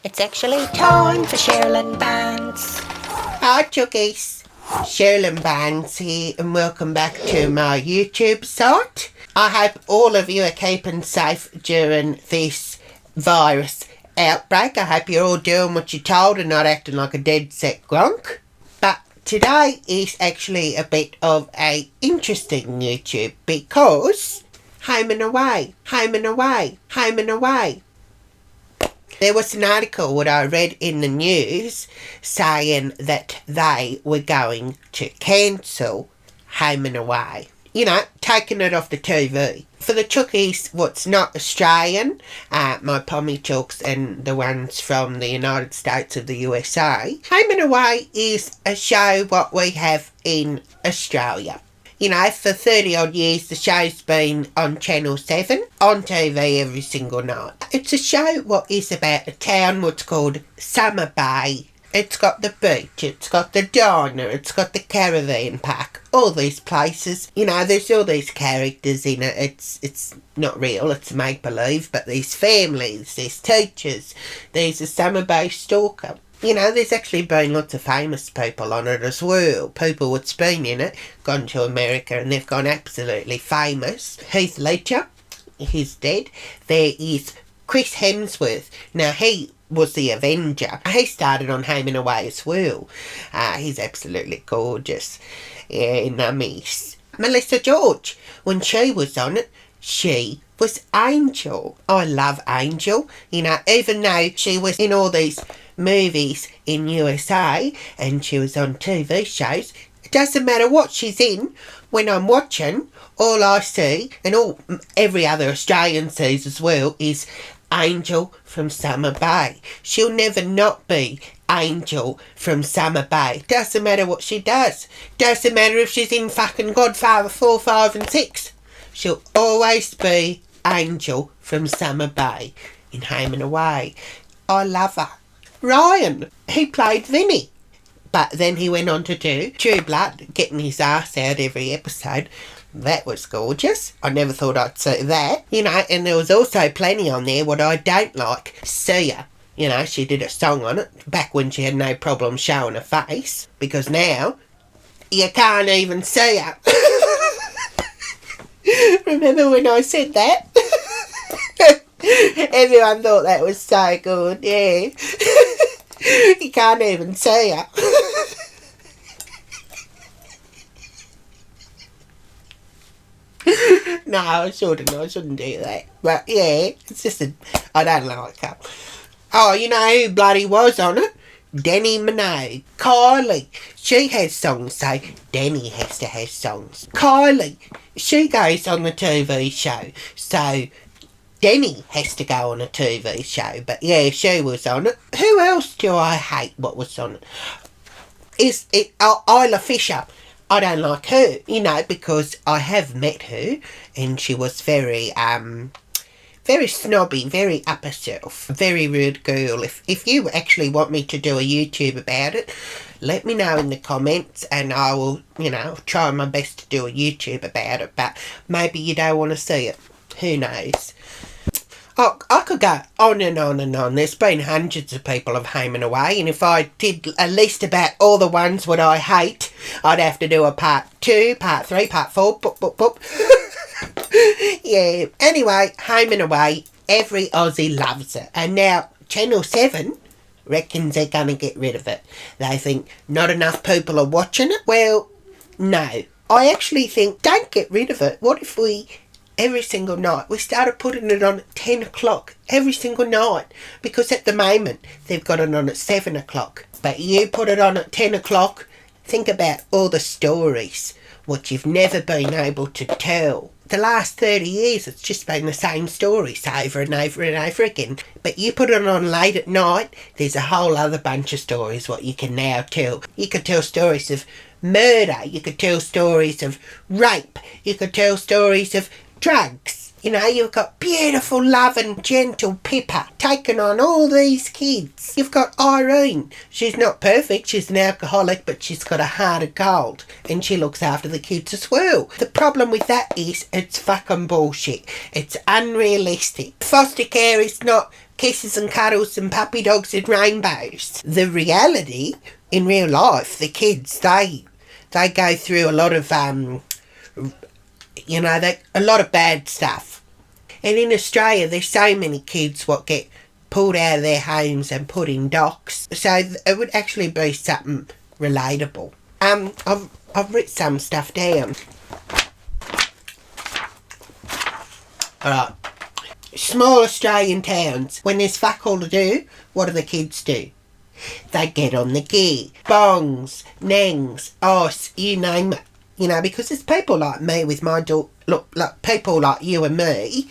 It's actually time for Cherylyn Bands. Hi Chuggies, Cherylyn Bands here and welcome back to my YouTube site. I hope all of you are keeping safe during this virus outbreak. I hope you're all doing what you're told and not acting like a dead set gronk. But today is actually a bit of a interesting YouTube because home and away, home and away, home and away. There was an article that I read in the news saying that they were going to cancel Home and Away. You know, taking it off the TV. For the Chookies, what's not Australian, my Pommy Chooks and the ones from the United States of the USA, Home and Away is a show what we have in Australia. You know, for 30 odd years the show's been on Channel 7, on TV every single night. It's a show what is about a town what's called Summer Bay. It's got the beach, it's got the diner, it's got the caravan park, all these places. You know, there's all these characters in it. It's not real, it's make-believe, but these families, there's teachers, there's a Summer Bay stalker. You know, there's actually been lots of famous people on it as well. People that's been in it, gone to America and they've gone absolutely famous. Heath Ledger, he's dead. There is Chris Hemsworth. Now, he was the Avenger. He started on Home and Away as well. He's absolutely gorgeous. Yeah, nummies. Melissa George, when she was on it, she was Angel. I love Angel. You know, even though she was in all these movies in USA and she was on TV shows, it doesn't matter what she's in. When I'm watching, all I see, and every other Australian sees as well, is Angel from Summer Bay. She'll never not be Angel from Summer Bay. Doesn't matter what she does. Doesn't matter if she's in fucking Godfather 4, 5 and 6. She'll always be Angel from Summer Bay in Home and Away. I love her. Ryan, he played Vinny. But then he went on to do True Blood, getting his ass out every episode. That was gorgeous. I never thought I'd see that. You know, and there was also plenty on there what I don't like. Sia. You know, she did a song on it back when she had no problem showing her face. Because now, you can't even see her. Remember when I said that? Everyone thought that was so good, yeah. You can't even see her. No, I shouldn't do that. But yeah, it's just I don't like her. Oh, you know who bloody was on it? Danny Minogue. Kylie. She has songs, so Danny has to have songs. Kylie. She goes on the TV show, so Danny has to go on a TV show. But yeah, she was on it. Who else do I hate what was on it? Is it Isla Fisher? I don't like her, you know, because I have met her and she was very snobby, very up herself, very rude girl. If you actually want me to do a YouTube about it, let me know in the comments and I will, you know, try my best to do a YouTube about it. But maybe you don't want to see it. Who knows? Oh, I could go on and on and on. There's been hundreds of people of Home and Away, and if I did a list about all the ones what I hate, I'd have to do a part 2, part 3, part 4, boop, boop, boop. Yeah, anyway, Home and Away, every Aussie loves it. And now, Channel 7 reckons they're going to get rid of it. They think not enough people are watching it. Well, no. I actually think, don't get rid of it. What if we, every single night, we started putting it on at 10 o'clock every single night? Because at the moment, they've got it on at 7 o'clock. But you put it on at 10 o'clock, think about all the stories, what you've never been able to tell. The last 30 years, it's just been the same stories over and over and over again. But you put it on late at night, there's a whole other bunch of stories what you can now tell. You could tell stories of murder, you could tell stories of rape, you could tell stories of drugs. You know, you've got beautiful, loving, gentle Pippa taking on all these kids. You've got Irene. She's not perfect, she's an alcoholic, but she's got a heart of gold, and she looks after the kids as well. The problem with that is it's fucking bullshit. It's unrealistic. Foster care is not kisses and cuddles and puppy dogs and rainbows. The reality, in real life, the kids, they go through a lot of, a lot of bad stuff. And in Australia, there's so many kids what get pulled out of their homes and put in docks. So it would actually be something relatable. I've written some stuff down. Alright. Small Australian towns. When there's fuck all to do, what do the kids do? They get on the gear. Bongs, nangs, ice, you name it. You know, because it's people like me with my daughter, like people like you and me,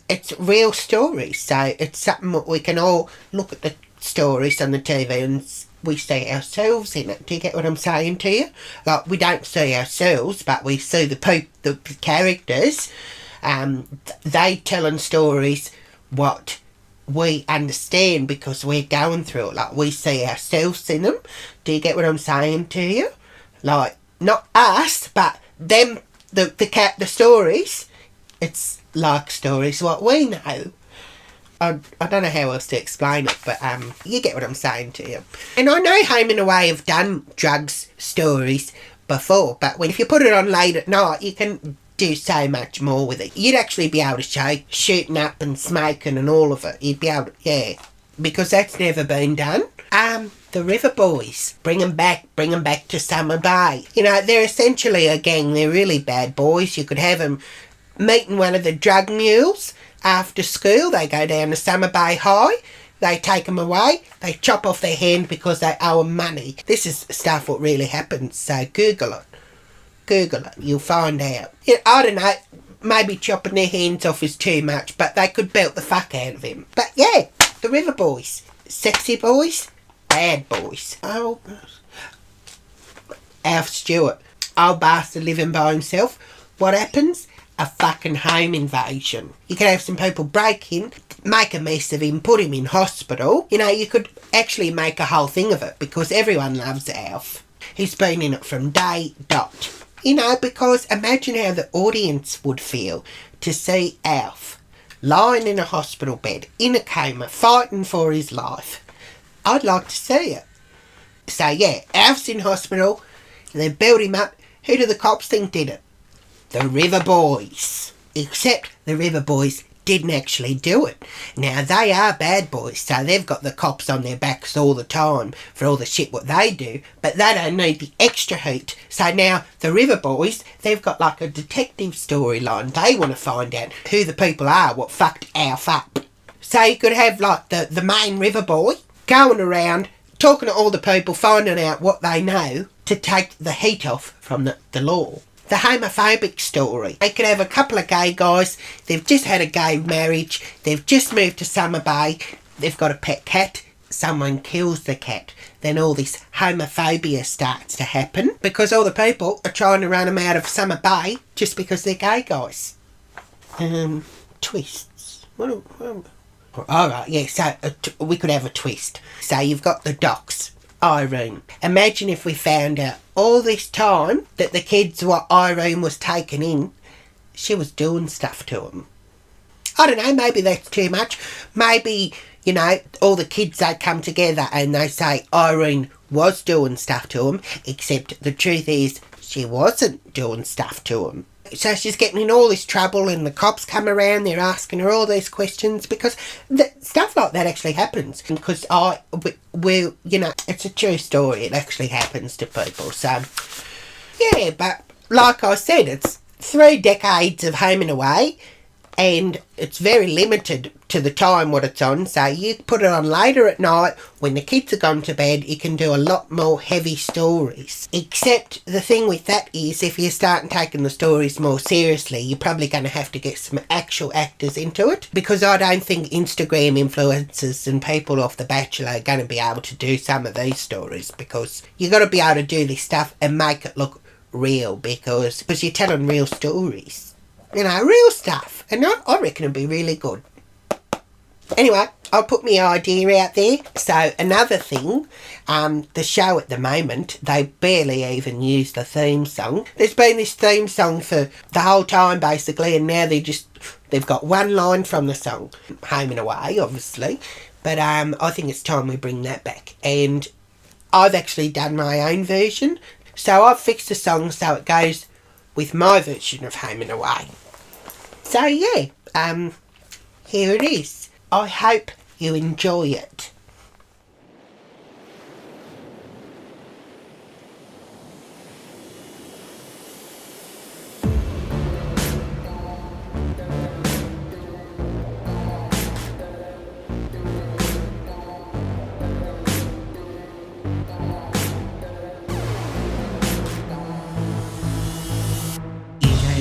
it's real stories. So it's something that we can all look at the stories on the TV and we see ourselves in it. Do you get what I'm saying to you? Like, we don't see ourselves, but we see the characters. They telling stories what we understand because we're going through it. Like, we see ourselves in them. Do you get what I'm saying to you? Like, not us, but them, the stories. It's like stories what we know. I don't know how else to explain it, but you get what I'm saying to you. And I know Home and Away have done drugs stories before, but if you put it on late at night, you can do so much more with it. You'd actually be able to show shooting up and smoking and all of it. You'd be able to, yeah, because that's never been done. The River Boys, bring them back to Summer Bay. You know, they're essentially a gang. They're really bad boys. You could have them meeting one of the drug mules after school. They go down to Summer Bay High. They take them away. They chop off their hand because they owe them money. This is stuff what really happens. So Google it. Google it. You'll find out. Yeah, I don't know. Maybe chopping their hands off is too much, but they could belt the fuck out of him. But yeah, the River Boys. Sexy boys. Bad boys. Oh, Alf Stewart. Old bastard living by himself. What happens? A fucking home invasion. You could have some people break in, make a mess of him, put him in hospital. You know, you could actually make a whole thing of it because everyone loves Alf. He's been in it from day dot. You know, because imagine how the audience would feel to see Alf lying in a hospital bed, in a coma, fighting for his life. I'd like to see it. So yeah, Alf's in hospital, they build him up. Who do the cops think did it? The River Boys. Except the River Boys didn't actually do it. Now, they are bad boys, so they've got the cops on their backs all the time for all the shit what they do, but they don't need the extra heat. So now, the River Boys, they've got like a detective storyline. They want to find out who the people are what fucked Alf up. So you could have like the main River Boy going around, talking to all the people, finding out what they know to take the heat off from the law. The homophobic story. They could have a couple of gay guys, they've just had a gay marriage, they've just moved to Summer Bay, they've got a pet cat, someone kills the cat. Then all this homophobia starts to happen because all the people are trying to run them out of Summer Bay just because they're gay guys. Twists. Alright, yeah, so we could have a twist. So you've got the docks. Irene. Imagine if we found out all this time that the kids what Irene was taking in, she was doing stuff to them. I don't know, maybe that's too much. Maybe, you know, all the kids, they come together and they say Irene was doing stuff to them, except the truth is she wasn't doing stuff to them. So she's getting in all this trouble and the cops come around, they're asking her all these questions because stuff like that actually happens. Because you know, it's a true story. It actually happens to people. So, yeah, but like I said, it's 3 decades of Home and Away and it's very limited to the time what it's on. So you put it on later at night when the kids are gone to bed, you can do a lot more heavy stories. Except the thing with that is if you start taking the stories more seriously, you're probably going to have to get some actual actors into it, because I don't think Instagram influencers and people off The Bachelor are going to be able to do some of these stories, because you got to be able to do this stuff and make it look real, because you're telling real stories. real stuff. And I reckon it'd be really good. Anyway, I'll put my idea out there. So another thing, the show at the moment, they barely even use the theme song. There's been this theme song for the whole time basically, and now they've got one line from the song, Home and Away obviously, but I think it's time we bring that back. And I've actually done my own version, so I've fixed the song so it goes with my version of Home and Away. So yeah, here it is. I hope you enjoy it.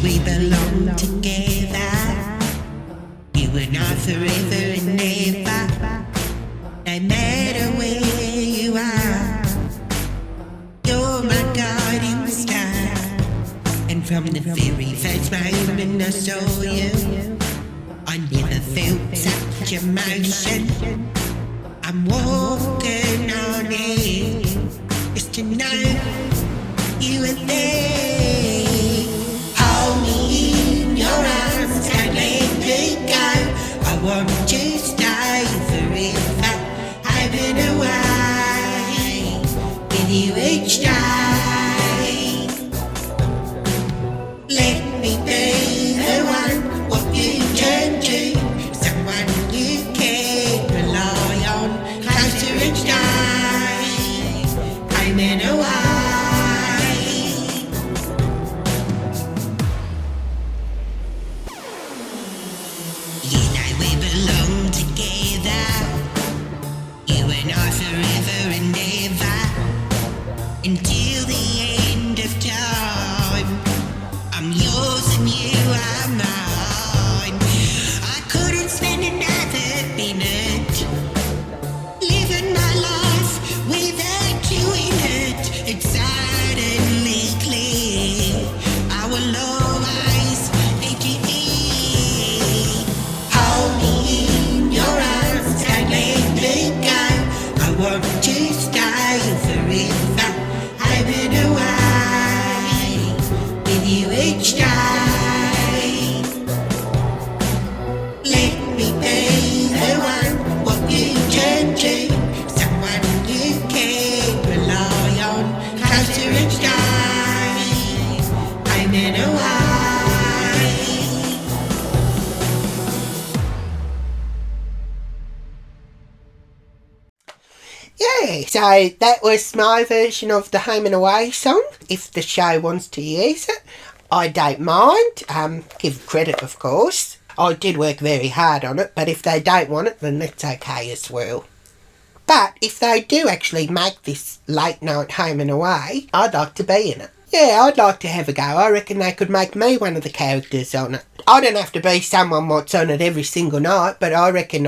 We belong together, you and I forever and ever. No matter where you are, you're my guiding star. And from the very first moment I saw you, I never felt such emotion. I'm walking on air just to know you were there. I want to stay forever, home and away, with you each day. Let me be the one, what you turn to, someone you can rely on, closer each day, home and away. We belong together, you and I forever and ever, until the end of time. I'm yours and you are mine. I couldn't spend another minute living my life without you in it. It's suddenly clear I will always need you here. I want to stay forever, home and away, with you each day. Let me be the one, what you turn to, someone you can rely on, closer each day, home and away. Yeah, so that was my version of the Home and Away song. If the show wants to use it, I don't mind. Give credit, of course. I did work very hard on it, but if they don't want it, then that's okay as well. But if they do actually make this late night Home and Away, I'd like to be in it. Yeah, I'd like to have a go. I reckon they could make me one of the characters on it. I don't have to be someone what's on it every single night, but I reckon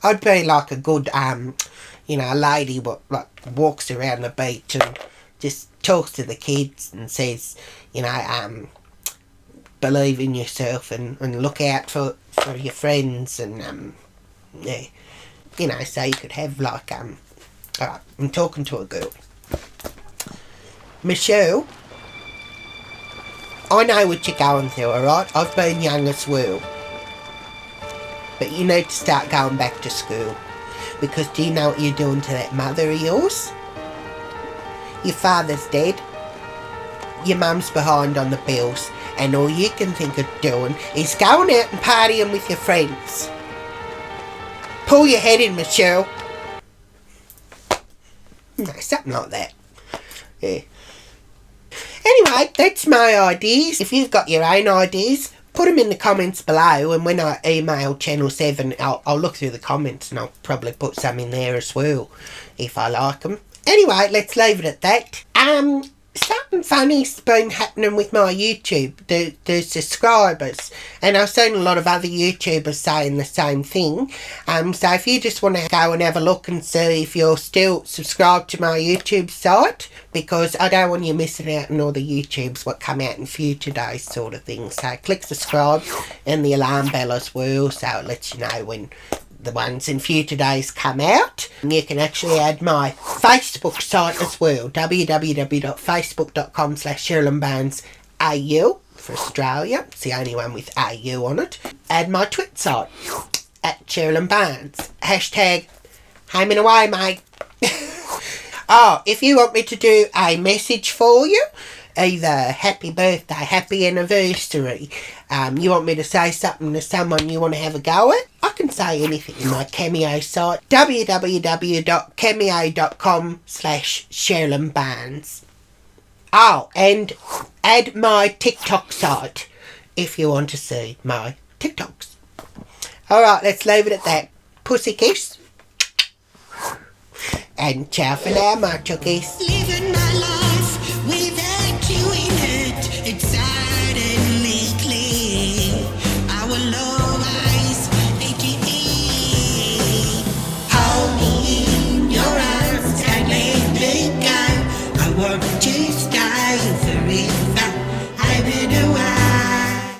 I'd be like a good, a lady what like walks around the beach and just talks to the kids and says, believe in yourself and look out for your friends and so you could have like alright, I'm talking to a girl. Michelle, I know what you're going through, alright? I've been young as well. But you need to start going back to school. Because do you know what you're doing to that mother of yours? Your father's dead. Your mum's behind on the bills. And all you can think of doing is going out and partying with your friends. Pull your head in, Michelle. No, something like that. Yeah. Anyway, that's my ideas. If you've got your own ideas, put them in the comments below, and when I email Channel 7, I'll look through the comments and I'll probably put some in there as well, if I like them. Anyway, let's leave it at that. So something funny's been happening with my YouTube, the subscribers, and I've seen a lot of other YouTubers saying the same thing. So if you just want to go and have a look and see if you're still subscribed to my YouTube site, because I don't want you missing out on all the YouTubes what come out in future days sort of thing. So click subscribe and the alarm bell as well, so it lets you know when the ones in future days come out. And you can actually add my Facebook site as well, www.facebook.com/CherylynBarnesAU for Australia. It's the only one with AU on it. Add my Twitter site at Cherylyn Barnes. Hashtag homing away, mate. Oh, if you want me to do a message for you, either happy birthday, happy anniversary, you want me to say something to someone you want to have a go at, I can say anything in my Cameo site, www.cameo.com/Cherylyn Barnes. Oh, and add my TikTok site if you want to see my TikToks. Alright, let's leave it at that. Pussy kiss. And ciao for now, my chookies.